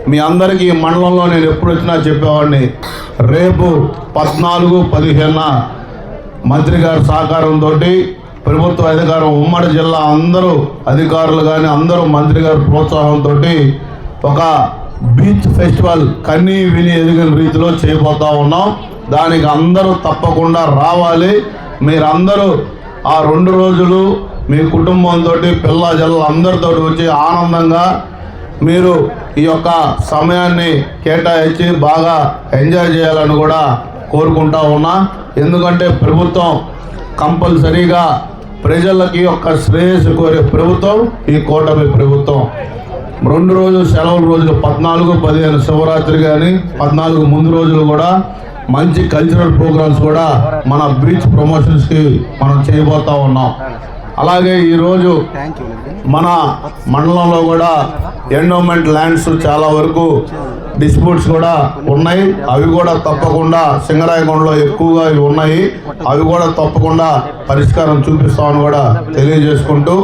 మీ అందరికీ ఈ మండలంలో నేను ఎప్పుడు వచ్చినా చెప్పేవాడిని, రేపు 14-15 మంత్రి గారి సహకారంతో ప్రభుత్వ అధికారం ఉమ్మడి జిల్లా అందరూ అధికారులు కానీ అందరూ మంత్రి గారి ప్రోత్సాహంతో ఒక బీచ్ ఫెస్టివల్ కన్నీ విని ఎదిగిన రీతిలో చేయబోతా ఉన్నాం. దానికి అందరూ తప్పకుండా రావాలి. మీరందరూ ఆ 2 రోజులు మీ కుటుంబంతో పిల్ల జల్ల అందరితో వచ్చి ఆనందంగా మీరు ఈ యొక్క సమయాన్ని కేటాయించి బాగా ఎంజాయ్ చేయాలని కూడా కోరుకుంటా ఉన్నా. ఎందుకంటే ప్రభుత్వం కంపల్సరీగా ప్రజలకి యొక్క శ్రేయస్సు కోరే ప్రభుత్వం ఈ కూటమి ప్రభుత్వం. 2 రోజులు సెలవుల రోజులు 14-15 శివరాత్రి కానీ 14 ముందు రోజులు కూడా మంచి కల్చరల్ ప్రోగ్రామ్స్ కూడా మన బీచ్ ప్రమోషన్స్కి మనం చేయబోతా ఉన్నాం. అలాగే ఈరోజు మన మండలంలో కూడా ఎండోమెంట్ ల్యాండ్స్ చాలా వరకు డిస్ప్యూట్స్ కూడా ఉన్నాయి. అవి కూడా తప్పకుండా సింగరాయకొండలో ఎక్కువగా ఉన్నాయి. అవి కూడా తప్పకుండా పరిష్కారం చూపిస్తామని కూడా తెలియజేసుకుంటూ